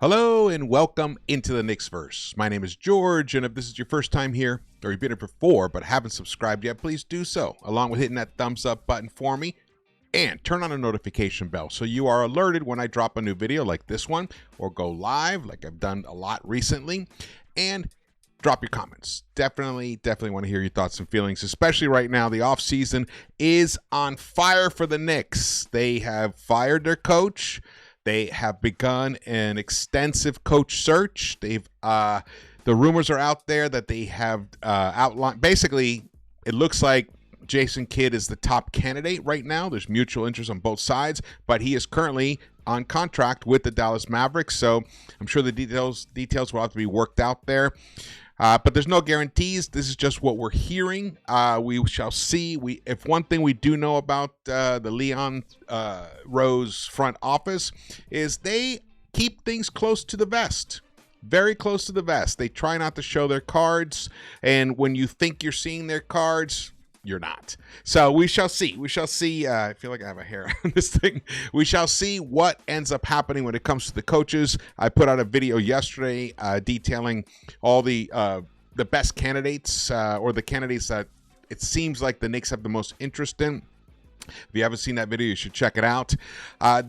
Hello and welcome into the Knicks-Verse. My name is George, and if this is your first time here, or you've been here before but haven't subscribed yet, please do so, along with hitting that thumbs up button for me, and turn on a notification bell so you are alerted when I drop a new video like this one, or go live like I've done a lot recently, and drop your comments. Definitely want to hear your thoughts and feelings, especially right now. The offseason is on fire for the Knicks. They have fired their coach. They have begun an extensive coach search. The rumors are out there that they have outlined. Basically, it looks like Jason Kidd is the top candidate right now. There's mutual interest on both sides, but he is currently on contract with the Dallas Mavericks. So I'm sure the details will have to be worked out there. But there's no guarantees. This is just what we're hearing. We shall see. If one thing we do know about the Leon Rose front office is they keep things close to the vest. Very close to the vest. They try not to show their cards. And when you think you're seeing their cards, you're not. So we shall see. We shall see. I feel like I have a hair on this thing. We shall see what ends up happening when it comes to the coaches. I put out a video yesterday detailing all the best candidates or the candidates that it seems like the Knicks have the most interest in. If you haven't seen that video, you should check it out.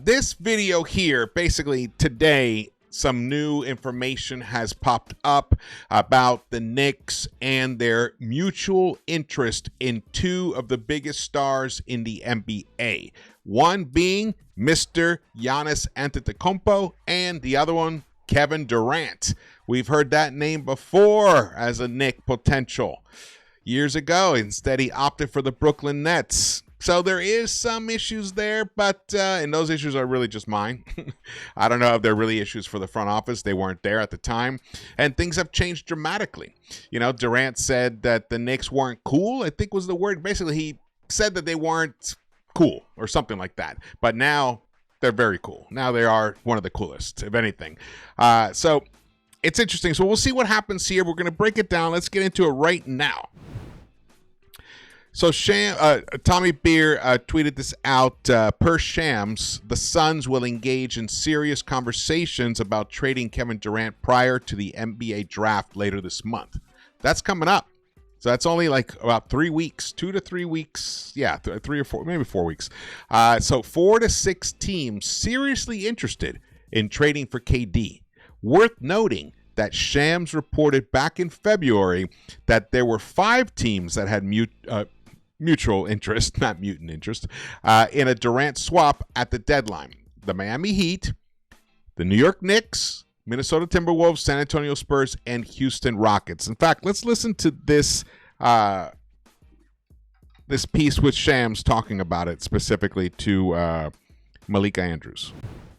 This video here, basically today, some new information has popped up about the Knicks and their mutual interest in two of the biggest stars in the NBA. One being Mr. Giannis Antetokounmpo and the other one, Kevin Durant. We've heard that name before as a Knick potential. Years ago, instead he opted for the Brooklyn Nets. So there is some issues there, but and those issues are really just mine. I don't know if they're really issues for the front office. They weren't there at the time, and things have changed dramatically. You know, Durant said that the Knicks weren't cool, I think was the word. Basically, he said that they weren't cool or something like that, but now they're very cool. Now they are one of the coolest, if anything. So it's interesting. So we'll see what happens here. We're going to break it down. Let's get into it right now. So Tommy Beer tweeted this out. Per Shams, the Suns will engage in serious conversations about trading Kevin Durant prior to the NBA draft later this month. That's coming up. So that's only like about 3 weeks, 2 to 3 weeks. Yeah, 3 or 4, maybe 4 weeks. So 4 to 6 teams seriously interested in trading for KD. Worth noting that Shams reported back in February that there were 5 teams that had mutual interest, not mutant interest, in a Durant swap at the deadline. The Miami Heat, the New York Knicks, Minnesota Timberwolves, San Antonio Spurs, and Houston Rockets. In fact, let's listen to this this piece with Shams talking about it specifically to Malika Andrews.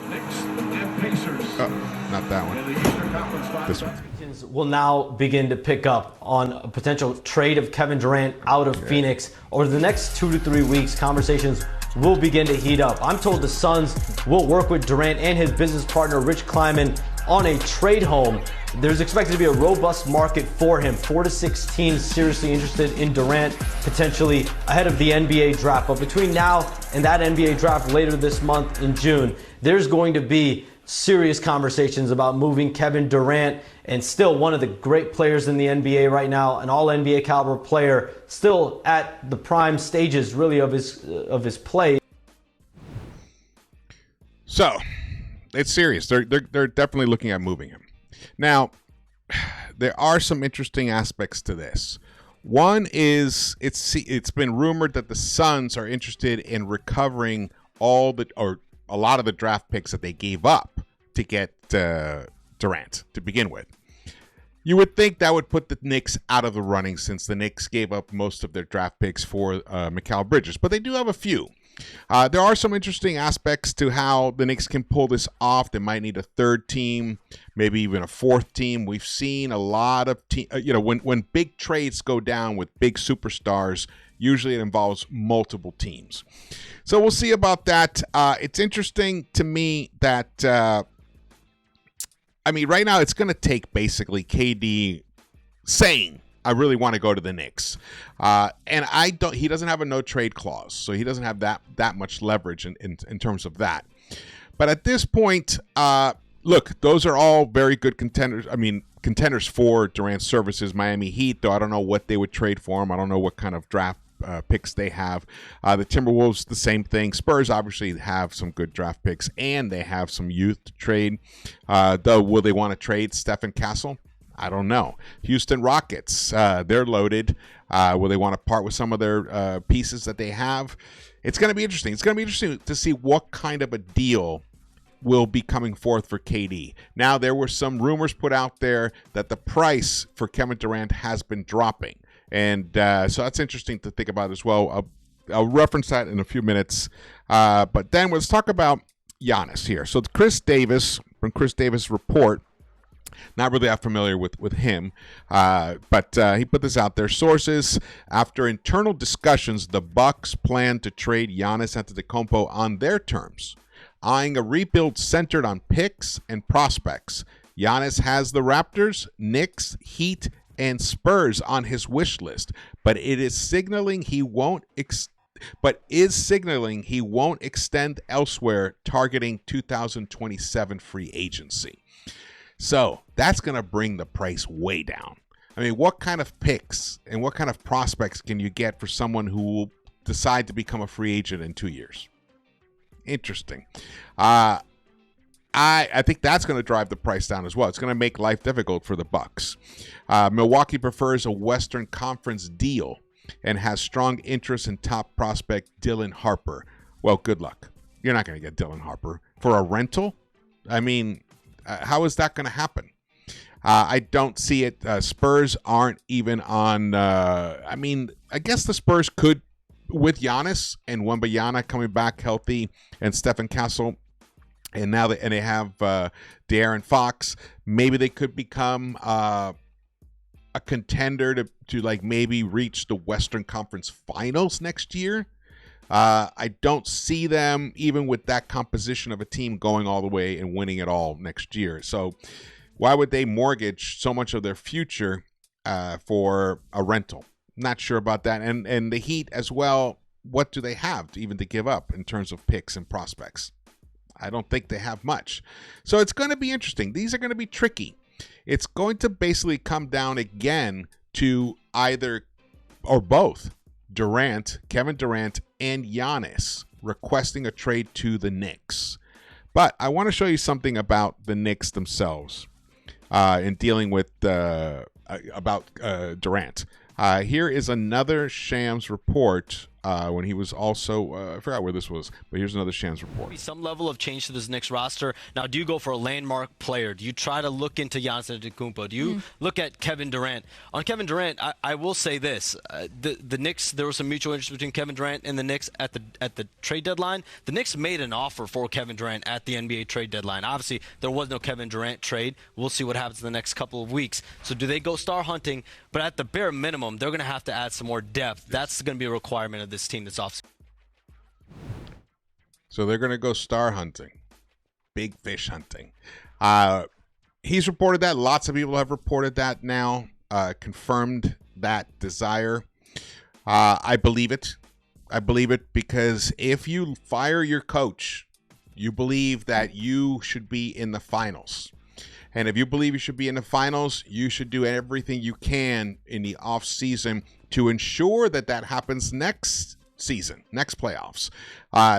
Knicks and Pacers. Oh, not that one. This one. Will now begin to pick up on a potential trade of Kevin Durant out of Phoenix. Over the next 2 to 3 weeks, conversations will begin to heat up. I'm told the Suns will work with Durant and his business partner, Rich Kleiman, on a trade home. There's expected to be a robust market for him. 4 to 6 teams seriously interested in Durant, potentially ahead of the NBA draft. But between now and that NBA draft later this month in June, there's going to be serious conversations about moving Kevin Durant, and still one of the great players in the NBA right now, an all-NBA caliber player, still at the prime stages really of his play. So it's serious. They're definitely looking at moving him. Now, there are some interesting aspects to this. One is it's been rumored that the Suns are interested in recovering a lot of the draft picks that they gave up to get Durant to begin with. You would think that would put the Knicks out of the running, since the Knicks gave up most of their draft picks for Mikal Bridges, but they do have a few. There are some interesting aspects to how the Knicks can pull this off. They might need a third team, maybe even a fourth team. We've seen a lot of when big trades go down with big superstars, usually it involves multiple teams. So we'll see about that. It's interesting to me that right now it's going to take basically KD saying, I really want to go to the Knicks. And he doesn't have a no trade clause, so he doesn't have that much leverage in terms of that. But at this point, look, those are all very good contenders. I mean, contenders for Durant's services. Miami Heat, though, I don't know what they would trade for him. I don't know what kind of draft picks they have. The Timberwolves, the same thing. Spurs obviously have some good draft picks, and they have some youth to trade. Though, will they want to trade Stephen Castle? I don't know. Houston Rockets, they're loaded. Will they want to part with some of their pieces that they have? It's going to be interesting. It's going to be interesting to see what kind of a deal will be coming forth for KD. Now, there were some rumors put out there that the price for Kevin Durant has been dropping. And so that's interesting to think about as well. I'll reference that in a few minutes. But then let's talk about Giannis here. So Chris Davis, from Chris Davis' report, not really that familiar with him, but he put this out there. Sources: after internal discussions, the Bucks plan to trade Giannis Antetokounmpo on their terms, eyeing a rebuild centered on picks and prospects. Giannis has the Raptors, Knicks, Heat, and Spurs on his wish list, but is signaling he won't extend elsewhere, targeting 2027 free agency. So that's going to bring the price way down. I mean, what kind of picks and what kind of prospects can you get for someone who will decide to become a free agent in 2 years? Interesting. I think that's going to drive the price down as well. It's going to make life difficult for the Bucks. Milwaukee prefers a Western Conference deal and has strong interest in top prospect Dylan Harper. Well, good luck. You're not going to get Dylan Harper for a rental. I mean, how is that going to happen? I don't see it. Spurs aren't even on. I mean, I guess the Spurs could, with Giannis and Wembanyama coming back healthy, and Stephen Castle, and now they have De'Aaron Fox. Maybe they could become a contender to like maybe reach the Western Conference Finals next year. I don't see them, even with that composition of a team, going all the way and winning it all next year. So why would they mortgage so much of their future for a rental? Not sure about that. And the Heat as well, what do they have to give up in terms of picks and prospects? I don't think they have much. So it's going to be interesting. These are going to be tricky. It's going to basically come down again to either or both Kevin Durant, and Giannis requesting a trade to the Knicks. But I want to show you something about the Knicks themselves in dealing with about Durant. Here is another Shams report when he was also, I forgot where this was, but here's another Shams report. Some level of change to this Knicks roster. Now, do you go for a landmark player? Do you try to look into Giannis Antetokounmpo? Do you look at Kevin Durant? On Kevin Durant, I will say this. The Knicks, there was some mutual interest between Kevin Durant and the Knicks at the trade deadline. The Knicks made an offer for Kevin Durant at the NBA trade deadline. Obviously, there was no Kevin Durant trade. We'll see what happens in the next couple of weeks. So do they go star hunting? But at the bare minimum, they're going to have to add some more depth. That's going to be a requirement of this team this offseason. So they're going to go star hunting, big fish hunting. He's reported that. Lots of people have reported that now, confirmed that desire. I believe it. I believe it because if you fire your coach, you believe that you should be in the finals. And if you believe you should be in the finals, you should do everything you can in the off season to ensure that that happens next season, next playoffs.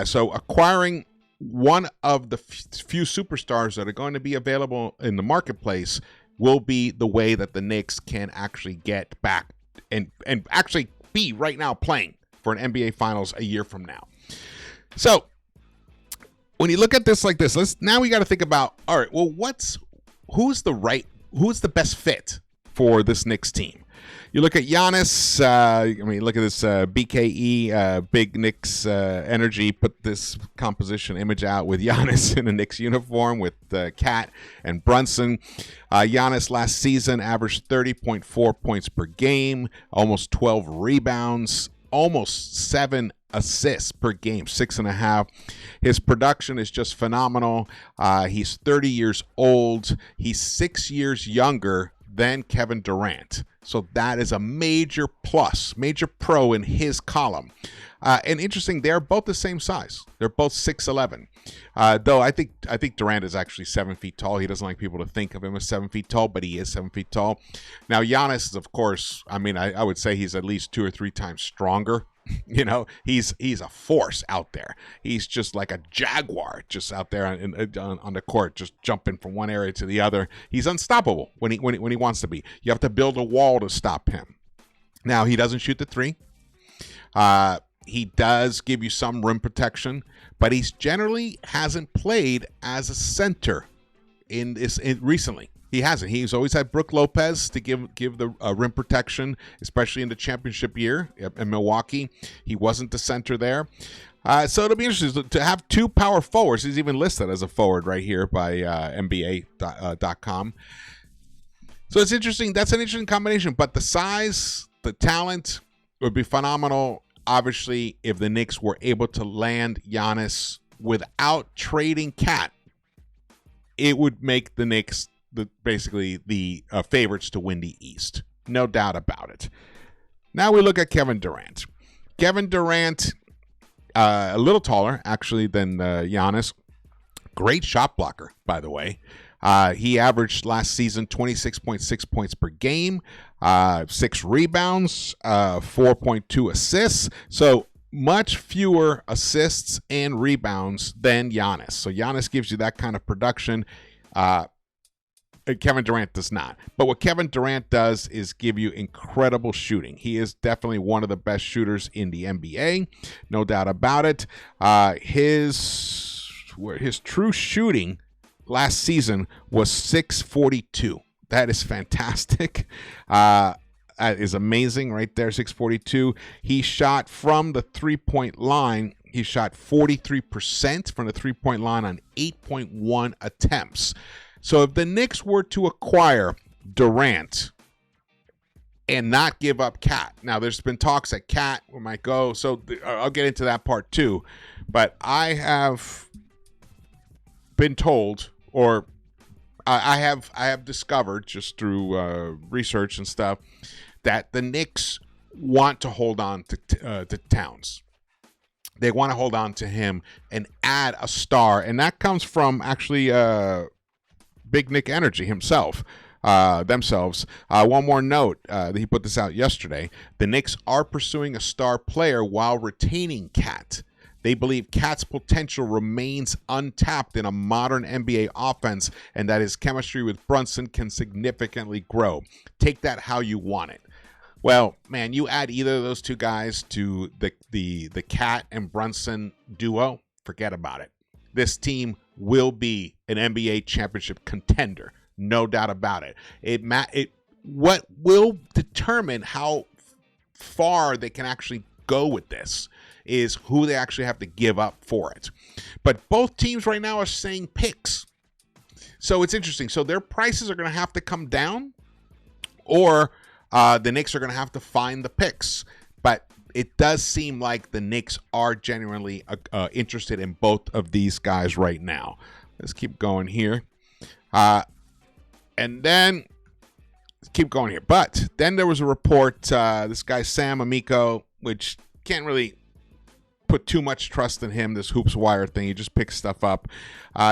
So acquiring one of the few superstars that are going to be available in the marketplace will be the way that the Knicks can actually get back and actually be right now playing for an NBA Finals a year from now. So when you look at this like this, now we got to think about, all right, well, who's the best fit for this Knicks team? You look at Giannis. Look at this BKE, Big Knicks Energy, put this composition image out with Giannis in a Knicks uniform with Cat and Brunson. Giannis last season averaged 30.4 points per game, almost 12 rebounds, almost 7 assists per game, 6.5. His production is just phenomenal. He's 30 years old. He's 6 years younger than Kevin Durant. So that is a major plus, major pro in his column. And interesting, they're both the same size. They're both 6'11". Though I think Durant is actually 7 feet tall. He doesn't like people to think of him as 7 feet tall, but he is 7 feet tall. Now Giannis is, of course, I mean, I would say he's at least 2 or 3 times stronger. You know, he's a force out there. He's just like a jaguar, just out there on the court, just jumping from one area to the other. He's unstoppable when he wants to be. You have to build a wall to stop him. Now he doesn't shoot the three. He does give you some rim protection, but he's generally hasn't played as a center recently. He hasn't. He's always had Brook Lopez to give the rim protection, especially in the championship year in Milwaukee. He wasn't the center there. So it'll be interesting to have 2 power forwards. He's even listed as a forward right here by NBA.com. So it's interesting. That's an interesting combination. But the size, the talent would be phenomenal. Obviously, if the Knicks were able to land Giannis without trading Cat, it would make the Knicks basically the favorites to win the East. No doubt about it. Now we look at Kevin Durant. Kevin Durant, a little taller, actually, than Giannis. Great shot blocker, by the way. He averaged last season 26.6 points per game, 6 rebounds, 4.2 assists. So much fewer assists and rebounds than Giannis. So Giannis gives you that kind of production. Kevin Durant does not. But what Kevin Durant does is give you incredible shooting. He is definitely one of the best shooters in the NBA, no doubt about it. His true shooting last season was 642. That is fantastic. That is amazing right there, 642. He shot from the three-point line. He shot 43% from the three-point line on 8.1 attempts. So if the Knicks were to acquire Durant and not give up Cat, now there's been talks that Cat might go, so I'll get into that part too. But I have been told, or I have discovered just through research and stuff, that the Knicks want to hold on to Towns. They want to hold on to him and add a star, and that comes from actually Big Nick Energy himself, themselves. One more note, he put this out yesterday. The Knicks are pursuing a star player while retaining Cat. They believe Cat's potential remains untapped in a modern NBA offense and that his chemistry with Brunson can significantly grow. Take that how you want it. Well, man, you add either of those two guys to the Cat and Brunson duo, forget about it. This team will be an NBA championship contender, no doubt about it. What will determine how far they can actually go with this is who they actually have to give up for it. But both teams right now are saying picks. So it's interesting. So their prices are going to have to come down, or the Knicks are going to have to find the picks. But it does seem like the Knicks are genuinely interested in both of these guys right now. Let's keep going here. And then, let's keep going here. But then there was a report, this guy Sam Amico, which can't really put too much trust in him, this Hoops Wire thing. He just picks stuff up.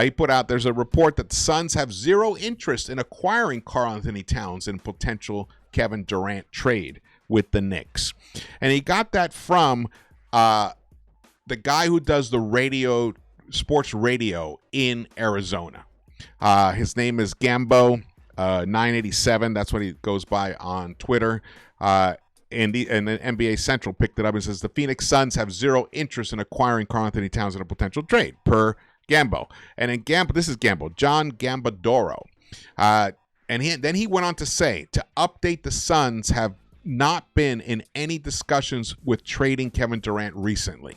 He put out, there's a report that the Suns have zero interest in acquiring Karl-Anthony Towns in potential Kevin Durant trade with the Knicks. And he got that from the guy who does the sports radio in Arizona. His name is Gambo 987. That's what he goes by on Twitter. And then NBA Central picked it up and says the Phoenix Suns have zero interest in acquiring Karl-Anthony Towns in a potential trade, per Gambo. And then this is Gambo, John Gambadoro. And then he went on to say, to update, the Suns have not been in any discussions with trading Kevin Durant recently.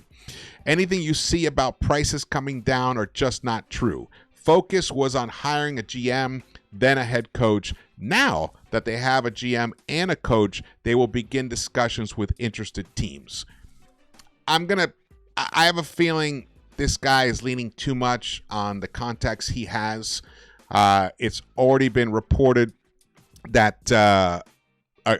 Anything you see about prices coming down are just not true. Focus was on hiring a GM, then a head coach. Now that they have a GM and a coach, they will begin discussions with interested teams. I have a feeling this guy is leaning too much on the contacts he has. It's already been reported that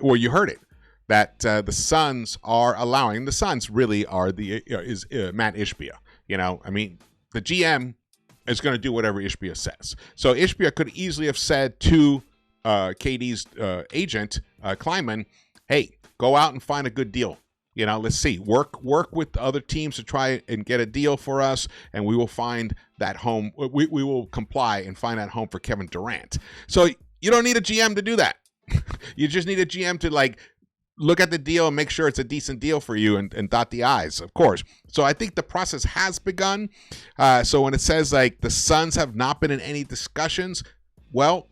well, you heard it, that the Suns are allowing. The Suns really are is Matt Ishbia. I mean, the GM is going to do whatever Ishbia says. So Ishbia could easily have said to KD's agent, Kleiman, hey, go out and find a good deal. Let's see, work with other teams to try and get a deal for us, and we will find that home. We will comply and find that home for Kevin Durant. So you don't need a GM to do that. You just need a GM to look at the deal and make sure it's a decent deal for you and dot the I's, of course. So I think the process has begun. So when it says the Suns have not been in any discussions, well,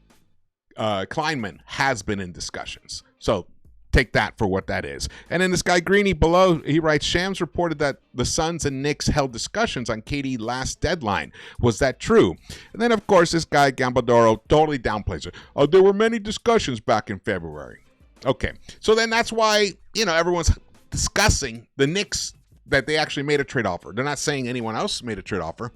Kleinman has been in discussions. So take that for what that is. And then this guy Greeny below, he writes, Shams reported that the Suns and Knicks held discussions on KD last deadline. Was that true? And then, of course, this guy Gambadoro totally downplays it. Oh, there were many discussions back in February. Okay, so then that's why, everyone's discussing the Knicks, that they actually made a trade offer. They're not saying anyone else made a trade offer.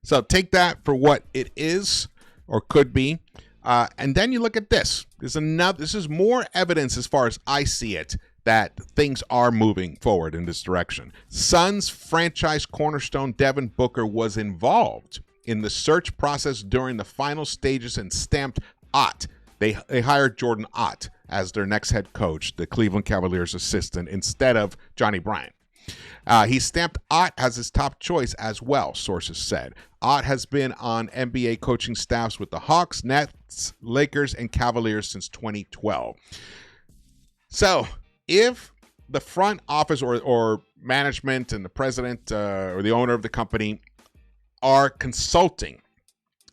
So take that for what it is or could be. And then you look at this. This is more evidence, as far as I see it, that things are moving forward in this direction. Suns franchise cornerstone Devin Booker was involved in the search process during the final stages and stamped Ott. They hired Jordan Ott as their next head coach, the Cleveland Cavaliers assistant, instead of Johnny Bryant. He stamped Ott as his top choice as well, sources said. Ott has been on NBA coaching staffs with the Hawks, Nets, Lakers, and Cavaliers since 2012. So if the front office or management and the president or the owner of the company are consulting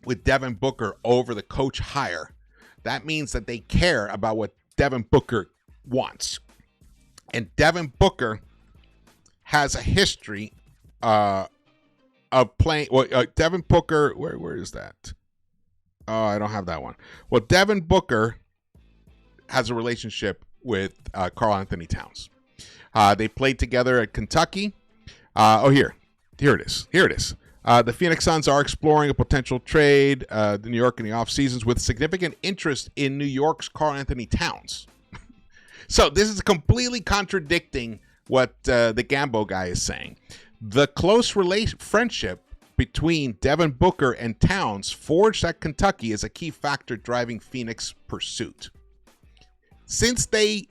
with Devin Booker over the coach hire, that means that they care about what Devin Booker wants. And Devin Booker has a history of playing. Well, Devin Booker, where is that? Oh, I don't have that one. Well, Devin Booker has a relationship with Karl Anthony Towns. They played together at Kentucky. Here it is. The Phoenix Suns are exploring a potential trade to New York in the off seasons with significant interest in New York's Karl Anthony Towns. So this is completely contradicting what the Gambo guy is saying. The close friendship between Devin Booker and Towns forged at Kentucky is a key factor driving Phoenix pursuit. Since they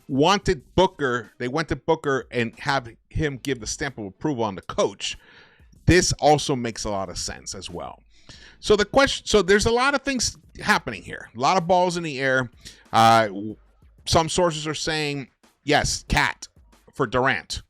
wanted Booker, they went to Booker and have him give the stamp of approval on the coach. This also makes a lot of sense as well. So there's a lot of things happening here. A lot of balls in the air. Some sources are saying, yes, Cat for Durant.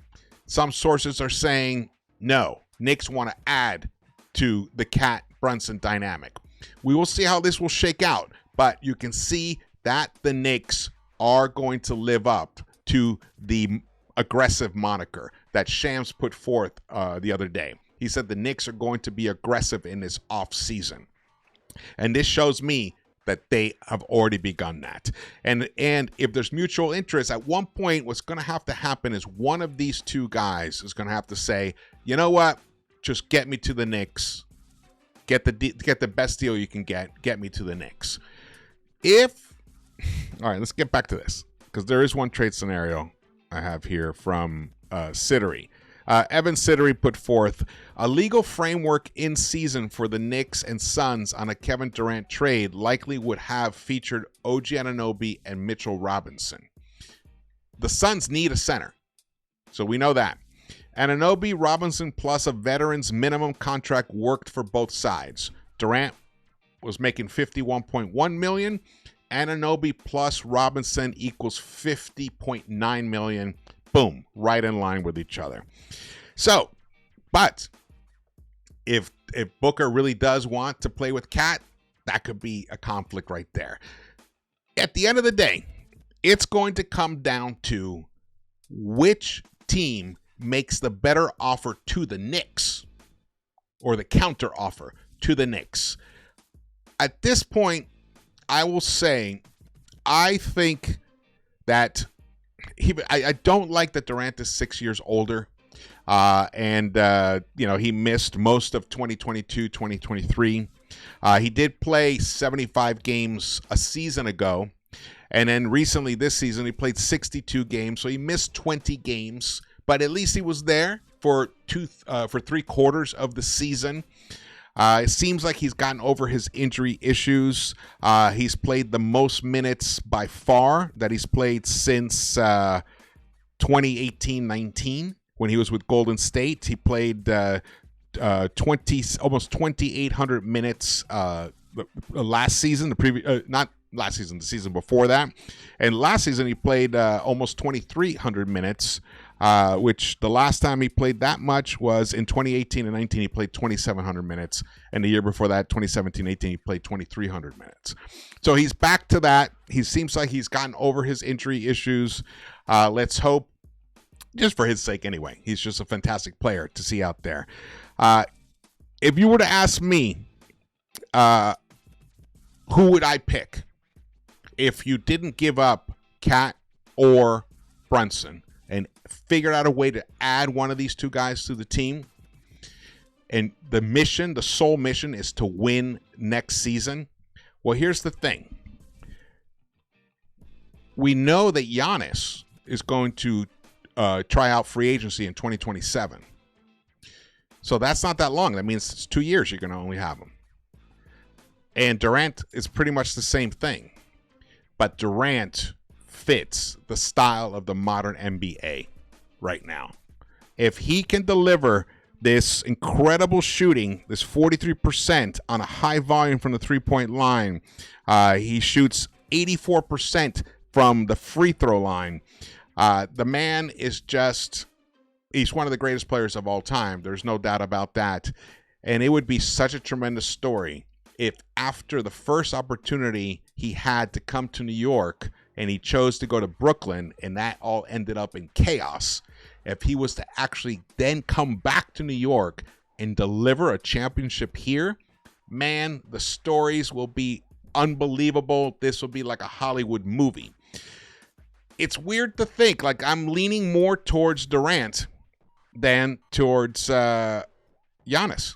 Some sources are saying, no, Knicks want to add to the Cat Brunson dynamic. We will see how this will shake out, but you can see that the Knicks are going to live up to the aggressive moniker that Shams put forth the other day. He said the Knicks are going to be aggressive in this offseason. And this shows me that they have already begun that. And if there's mutual interest, at one point, what's going to have to happen is one of these two guys is going to have to say, you know what, just get me to the Knicks. Get the best deal you can get me to the Knicks. All right, let's get back to this, because there is one trade scenario I have here from Siddery. Evan Siddery put forth a legal framework in season for the Knicks and Suns on a Kevin Durant trade likely would have featured OG Anunoby and Mitchell Robinson. The Suns need a center, so we know that. Anunoby, Robinson plus a veteran's minimum contract worked for both sides. Durant was making $51.1 million. Anunoby plus Robinson equals $50.9 million. Boom, right in line with each other. So, but if Booker really does want to play with Cat, that could be a conflict right there. At the end of the day, it's going to come down to which team makes the better offer to the Knicks or the counter offer to the Knicks. At this point, I will say I think that I don't like that Durant is 6 years older. He missed most of 2022, 2023. He did play 75 games a season ago. And then recently this season, he played 62 games, so he missed 20 games, but at least he was there for 3/4 of the season. It seems like he's gotten over his injury issues. He's played the most minutes by far that he's played since 2018-19 when he was with Golden State. He played almost 2,800 minutes last season. Not last season, the season before that. And last season he played almost 2,300 minutes. Which the last time he played that much was in 2018 and 19. He played 2,700 minutes, and the year before that, 2017-18, he played 2,300 minutes. So he's back to that. He seems like he's gotten over his injury issues. Let's hope, just for his sake anyway. He's just a fantastic player to see out there. If you were to ask me, who would I pick if you didn't give up Cat or Brunson and figured out a way to add one of these two guys to the team, and the sole mission is to win next season? Well, here's the thing. We know that Giannis is going to try out free agency in 2027. So that's not that long. That means it's 2 years you're going to only have him. And Durant is pretty much the same thing. But Durant fits the style of the modern NBA right now. If he can deliver this incredible shooting, this 43% on a high volume from the three-point line, he shoots 84% from the free throw line. The man is he's one of the greatest players of all time. There's no doubt about that. And it would be such a tremendous story if after the first opportunity he had to come to New York and he chose to go to Brooklyn, and that all ended up in chaos, if he was to actually then come back to New York and deliver a championship here, man, the stories will be unbelievable. This will be like a Hollywood movie. It's weird to think, like, I'm leaning more towards Durant than towards Giannis.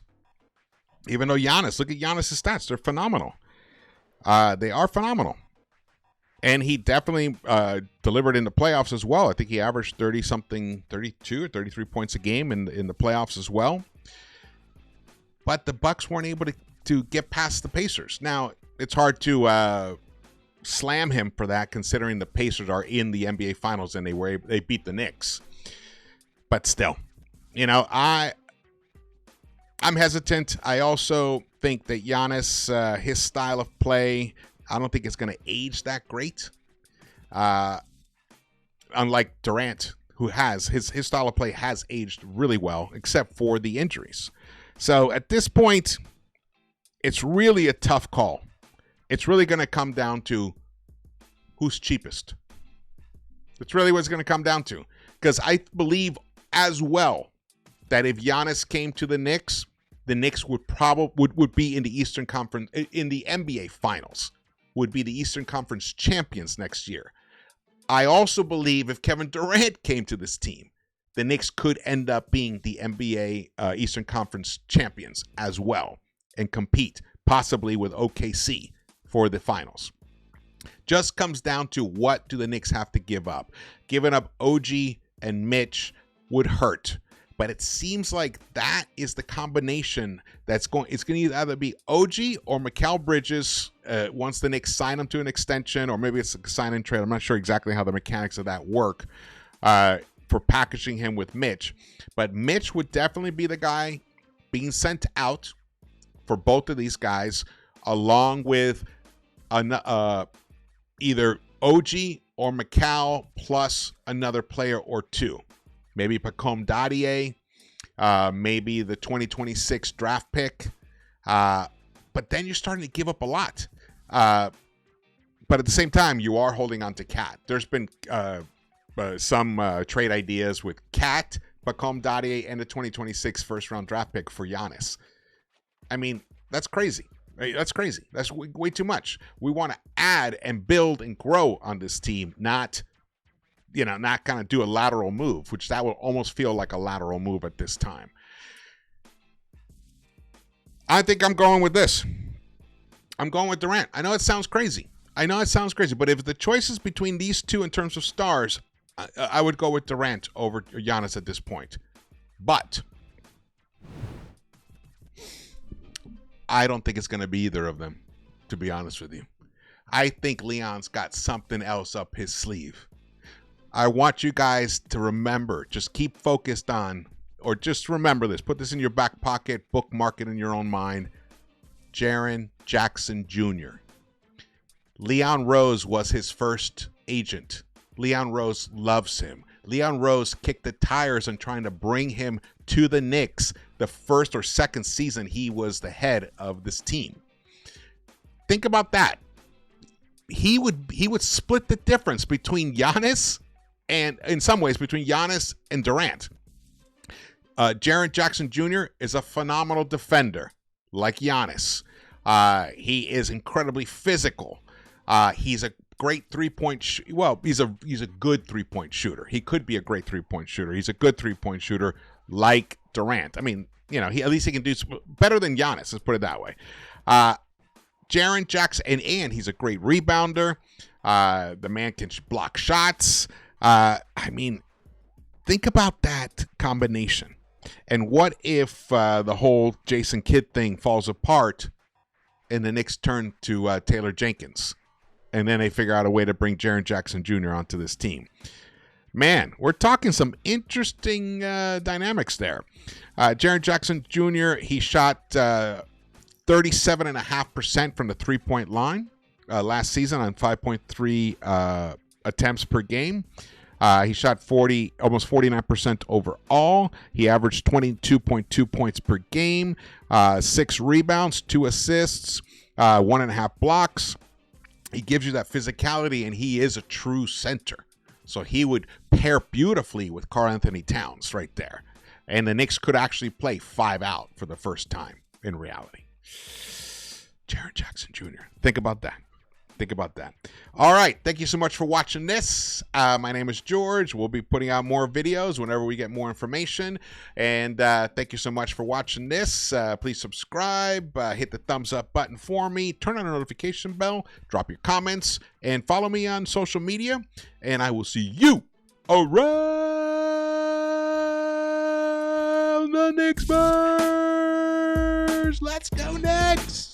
Even though Giannis, look at Giannis' stats. They're phenomenal. They are phenomenal. And he definitely delivered in the playoffs as well. I think he averaged 32 or 33 points a game in the playoffs as well. But the Bucks weren't able to get past the Pacers. Now, it's hard to slam him for that, considering the Pacers are in the NBA Finals and they beat the Knicks. But still, I'm hesitant. I also think that Giannis, his style of play, I don't think it's going to age that great. Unlike Durant, who has his style of play has aged really well, except for the injuries. So at this point, it's really a tough call. It's really going to come down to who's cheapest. That's really what it's going to come down to. Because I believe as well that if Giannis came to the Knicks would be in the Eastern Conference, in the NBA Finals, would be the Eastern Conference champions next year. I also believe if Kevin Durant came to this team, the Knicks could end up being the NBA Eastern Conference champions as well and compete possibly with OKC for the finals. Just comes down to what do the Knicks have to give up. Giving up OG and Mitch would hurt. But it seems like that is the combination it's going to either be OG or Mikal Bridges once the Knicks sign him to an extension, or maybe it's a sign and trade. I'm not sure exactly how the mechanics of that work for packaging him with Mitch. But Mitch would definitely be the guy being sent out for both of these guys, along with either OG or Mikal plus another player or two. Maybe Pacome Dadier, maybe the 2026 draft pick. But then you're starting to give up a lot. But at the same time, you are holding on to Cat. There's been some trade ideas with Cat, Pacome Dadier, and the 2026 first-round draft pick for Giannis. I mean, that's crazy. That's crazy. That's way too much. We want to add and build and grow on this team, not kind of do a lateral move, which that will almost feel like a lateral move at this time. I think I'm going with this. I'm going with Durant. I know it sounds crazy. I know it sounds crazy, but if the choice is between these two in terms of stars, I would go with Durant over Giannis at this point. But I don't think it's going to be either of them, to be honest with you. I think Leon's got something else up his sleeve. I want you guys to remember, just keep focused on, or just remember this, put this in your back pocket, bookmark it in your own mind. Jaren Jackson Jr. Leon Rose was his first agent. Leon Rose loves him. Leon Rose kicked the tires on trying to bring him to the Knicks the first or second season he was the head of this team. Think about that. He would split the difference between Giannis and, in some ways, between Giannis and Durant. Jaren Jackson Jr. is a phenomenal defender, like Giannis. He is incredibly physical. He's a great three-point he's a good three-point shooter. He could be a great three-point shooter. He's a good three-point shooter like Durant. I mean, at least he can do better than Giannis, let's put it that way. Jaren Jackson, and he's a great rebounder. The man can block shots. I mean, think about that combination. And what if the whole Jason Kidd thing falls apart and the Knicks turn to Taylor Jenkins? And then they figure out a way to bring Jaren Jackson Jr. onto this team. Man, we're talking some interesting dynamics there. Jaren Jackson Jr., he shot 37.5% from the three-point line last season on 5.3 attempts per game. He shot almost 49% overall. He averaged 22.2 points per game, 6 rebounds, 2 assists, 1.5 blocks. He gives you that physicality, and he is a true center. So he would pair beautifully with Karl-Anthony Towns right there. And the Knicks could actually play 5 out for the first time in reality. Jaren Jackson Jr. Think about that. Think about that. All right. Thank you so much for watching this. My name is George. We'll be putting out more videos whenever we get more information. And thank you so much for watching this. Please subscribe. Hit the thumbs up button for me. Turn on the notification bell. Drop your comments. And follow me on social media. And I will see you around the Knicks-Verse. Let's go Knicks!